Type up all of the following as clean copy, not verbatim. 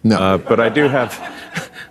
No. But I do have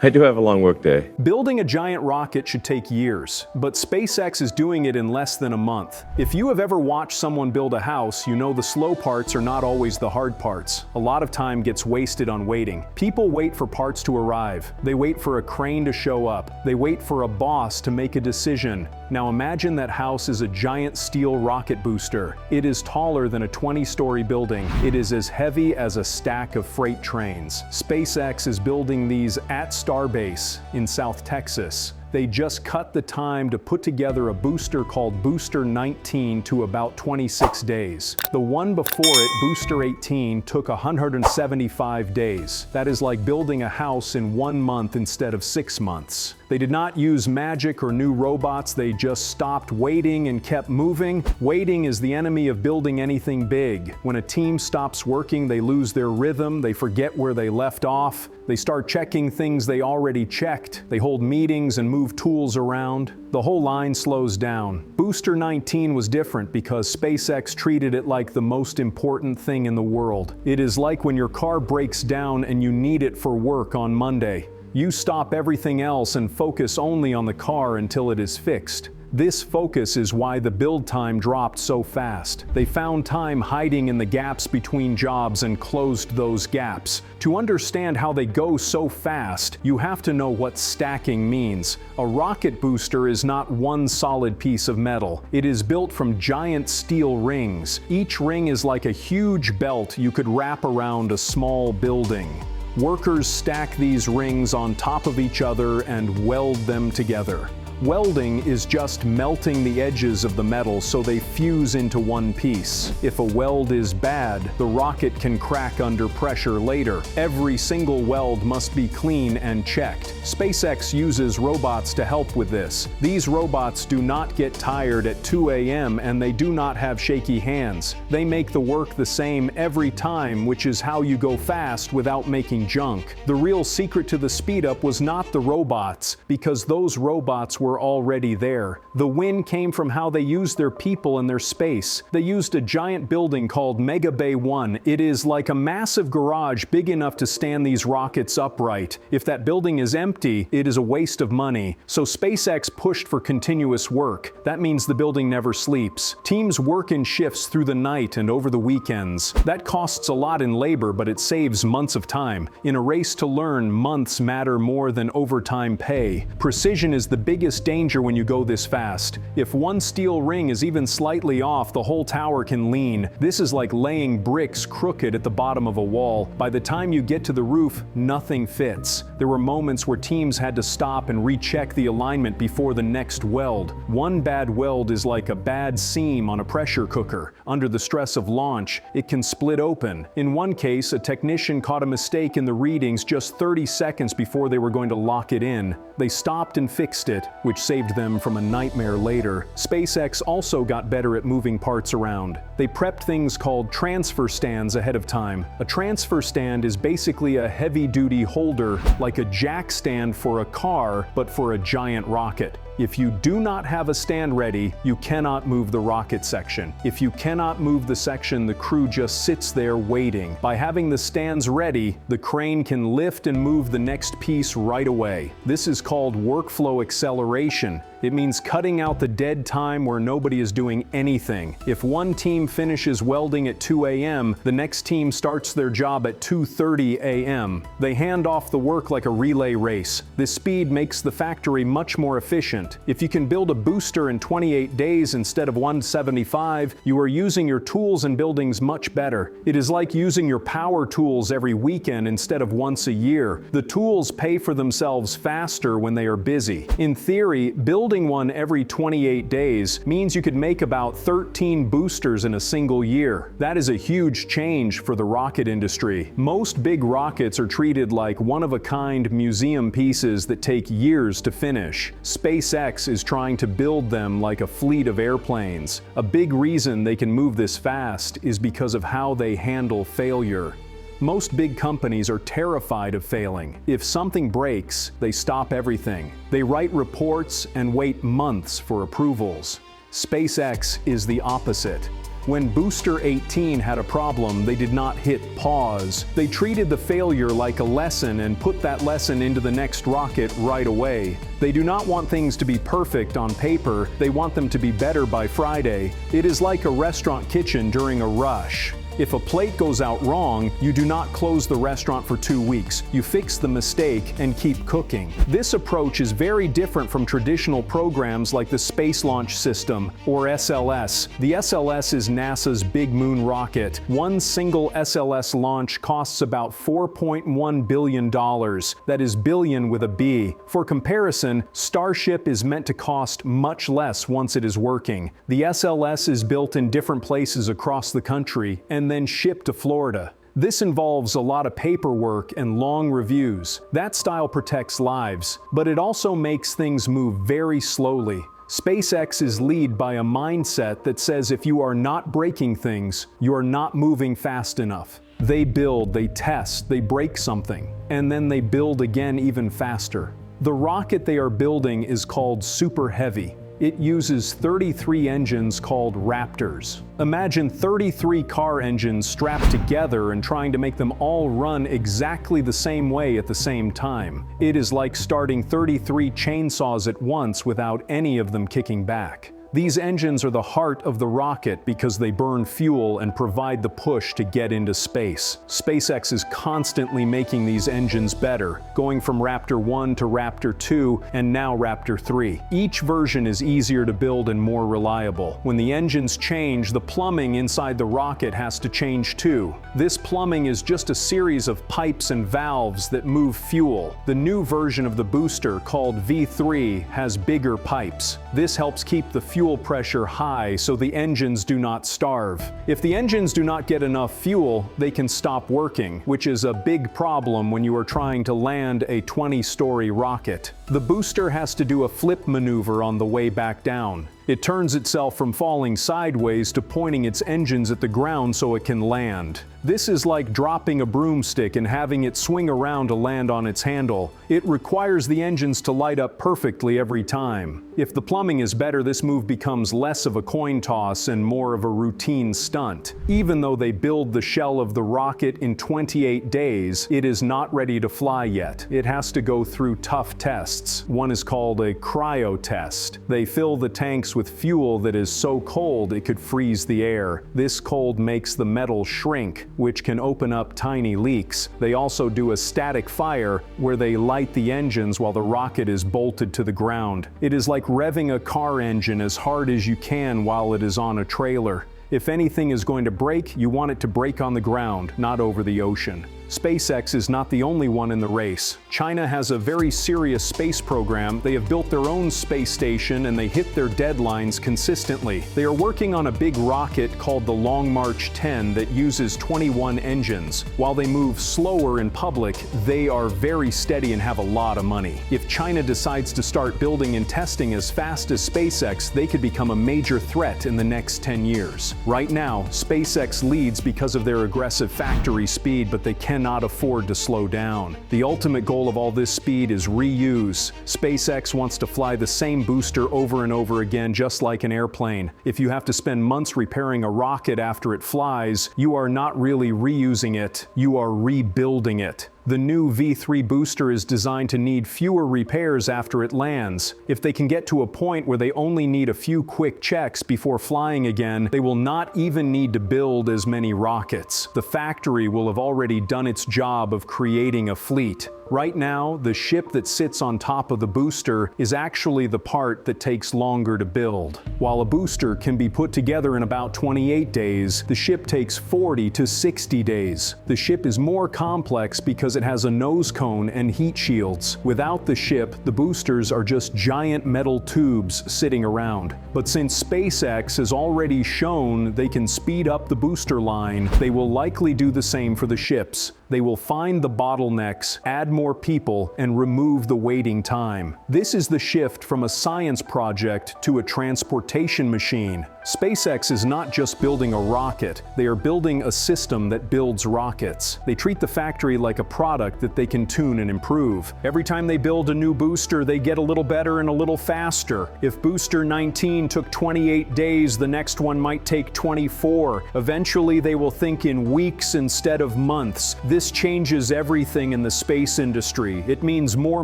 I do have a long work day. Building a giant rocket should take years, but SpaceX is doing it in less than a month. If you have ever watched someone build a house, you know the slow parts are not always the hard parts. A lot of time gets wasted on waiting. People wait for parts to arrive. They wait for a crane to show up. They wait for a boss to make a decision. Now imagine that house is a giant steel rocket booster. It is taller than a 20-story building. It is as heavy as a stack of freight trains. SpaceX is building these at Starbase in South Texas. They just cut the time to put together a booster called Booster 19 to about 26 days. The one before it, Booster 18, took 175 days. That is like building a house in 1 month instead of 6 months. They did not use magic or new robots, they just stopped waiting and kept moving. Waiting is the enemy of building anything big. When a team stops working, they lose their rhythm, they forget where they left off, they start checking things they already checked, they hold meetings and move tools around. The whole line slows down. Booster 19 was different because SpaceX treated it like the most important thing in the world. It is like when your car breaks down and you need it for work on Monday. You stop everything else and focus only on the car until it is fixed. This focus is why the build time dropped so fast. They found time hiding in the gaps between jobs and closed those gaps. To understand how they go so fast, you have to know what stacking means. A rocket booster is not one solid piece of metal. It is built from giant steel rings. Each ring is like a huge belt you could wrap around a small building. Workers stack these rings on top of each other and weld them together. Welding is just melting the edges of the metal so they fuse into one piece. If a weld is bad, the rocket can crack under pressure later. Every single weld must be clean and checked. SpaceX uses robots to help with this. These robots do not get tired at 2 a.m. and they do not have shaky hands. They make the work the same every time, which is how you go fast without making junk. The real secret to the speed up was not the robots, because those robots were already there. The win came from how they used their people and their space. They used a giant building called Mega Bay 1. It is like a massive garage big enough to stand these rockets upright. If that building is empty, it is a waste of money. So SpaceX pushed for continuous work. That means the building never sleeps. Teams work in shifts through the night and over the weekends. That costs a lot in labor, but it saves months of time. In a race to learn, months matter more than overtime pay. Precision is the biggest danger when you go this fast. If one steel ring is even slightly off, the whole tower can lean. This is like laying bricks crooked at the bottom of a wall. By the time you get to the roof, nothing fits. There were moments where teams had to stop and recheck the alignment before the next weld. One bad weld is like a bad seam on a pressure cooker. Under the stress of launch, it can split open. In one case, a technician caught a mistake in the readings just 30 seconds before they were going to lock it in. They stopped and fixed it, which saved them from a nightmare later. SpaceX also got better at moving parts around. They prepped things called transfer stands ahead of time. A transfer stand is basically a heavy-duty holder, like a jack stand for a car, but for a giant rocket. If you do not have a stand ready, you cannot move the rocket section. If you cannot move the section, the crew just sits there waiting. By having the stands ready, the crane can lift and move the next piece right away. This is called workflow acceleration. It means cutting out the dead time where nobody is doing anything. If one team finishes welding at 2 a.m., the next team starts their job at 2:30 a.m. They hand off the work like a relay race. This speed makes the factory much more efficient. If you can build a booster in 28 days instead of 175, you are using your tools and buildings much better. It is like using your power tools every weekend instead of once a year. The tools pay for themselves faster when they are busy. In theory, building one every 28 days means you could make about 13 boosters in a single year. That is a huge change for the rocket industry. Most big rockets are treated like one-of-a-kind museum pieces that take years to finish. SpaceX is trying to build them like a fleet of airplanes. A big reason they can move this fast is because of how they handle failure. Most big companies are terrified of failing. If something breaks, they stop everything. They write reports and wait months for approvals. SpaceX is the opposite. When Booster 18 had a problem, they did not hit pause. They treated the failure like a lesson and put that lesson into the next rocket right away. They do not want things to be perfect on paper, they want them to be better by Friday. It is like a restaurant kitchen during a rush. If a plate goes out wrong, you do not close the restaurant for 2 weeks. You fix the mistake and keep cooking. This approach is very different from traditional programs like the Space Launch System, or SLS. The SLS is NASA's big moon rocket. One single SLS launch costs about $4.1 billion. That is billion with a B. For comparison, Starship is meant to cost much less once it is working. The SLS is built in different places across the country and then shipped to Florida. This involves a lot of paperwork and long reviews. That style protects lives, but it also makes things move very slowly. SpaceX is led by a mindset that says if you are not breaking things, you are not moving fast enough. They build, they test, they break something, and then they build again even faster. The rocket they are building is called Super Heavy. It uses 33 engines called Raptors. Imagine 33 car engines strapped together and trying to make them all run exactly the same way at the same time. It is like starting 33 chainsaws at once without any of them kicking back. These engines are the heart of the rocket because they burn fuel and provide the push to get into space. SpaceX is constantly making these engines better, going from Raptor 1 to Raptor 2 and now Raptor 3. Each version is easier to build and more reliable. When the engines change, the plumbing inside the rocket has to change too. This plumbing is just a series of pipes and valves that move fuel. The new version of the booster, called V3, has bigger pipes. This helps keep the fuel pressure high so the engines do not starve. If the engines do not get enough fuel, they can stop working, which is a big problem when you are trying to land a 20-story rocket. The booster has to do a flip maneuver on the way back down. It turns itself from falling sideways to pointing its engines at the ground so it can land. This is like dropping a broomstick and having it swing around to land on its handle. It requires the engines to light up perfectly every time. If the plumbing is better, this move becomes less of a coin toss and more of a routine stunt. Even though they build the shell of the rocket in 28 days, it is not ready to fly yet. It has to go through tough tests. One is called a cryo test. They fill the tanks with fuel that is so cold it could freeze the air. This cold makes the metal shrink, which can open up tiny leaks. They also do a static fire where they light the engines while the rocket is bolted to the ground. It is like revving a car engine as hard as you can while it is on a trailer. If anything is going to break, you want it to break on the ground, not over the ocean. SpaceX is not the only one in the race. China has a very serious space program. They have built their own space station and they hit their deadlines consistently. They are working on a big rocket called the Long March 10 that uses 21 engines. While they move slower in public, they are very steady and have a lot of money. If China decides to start building and testing as fast as SpaceX, they could become a major threat in the next 10 years. Right now, SpaceX leads because of their aggressive factory speed, but they cannot afford to slow down. The ultimate goal of all this speed is reuse. SpaceX wants to fly the same booster over and over again, just like an airplane. If you have to spend months repairing a rocket after it flies, you are not really reusing it, you are rebuilding it. The new V3 booster is designed to need fewer repairs after it lands. If they can get to a point where they only need a few quick checks before flying again, they will not even need to build as many rockets. The factory will have already done its job of creating a fleet. Right now, the ship that sits on top of the booster is actually the part that takes longer to build. While a booster can be put together in about 28 days, the ship takes 40 to 60 days. The ship is more complex because it has a nose cone and heat shields. Without the ship, the boosters are just giant metal tubes sitting around. But since SpaceX has already shown they can speed up the booster line, they will likely do the same for the ships. They will find the bottlenecks, add more people, and remove the waiting time. This is the shift from a science project to a transportation machine. SpaceX is not just building a rocket, they are building a system that builds rockets. They treat the factory like a product that they can tune and improve. Every time they build a new booster, they get a little better and a little faster. If booster 19 took 28 days, the next one might take 24. Eventually, they will think in weeks instead of months. This changes everything in the space industry. It means more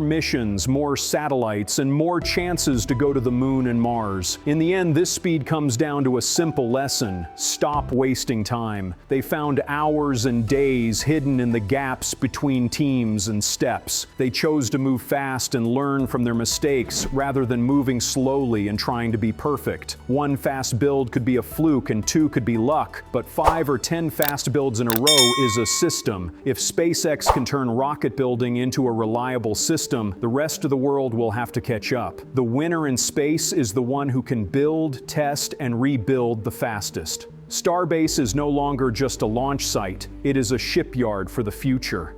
missions, more satellites, and more chances to go to the moon and Mars. In the end, this speed comes down to a simple lesson: stop wasting time. They found hours and days hidden in the gaps between teams and steps. They chose to move fast and learn from their mistakes rather than moving slowly and trying to be perfect. One fast build could be a fluke and two could be luck, but 5 or 10 fast builds in a row is a system. If SpaceX can turn rocket building into a reliable system, the rest of the world will have to catch up. The winner in space is the one who can build, test, and rebuild the fastest. Starbase is no longer just a launch site, it is a shipyard for the future.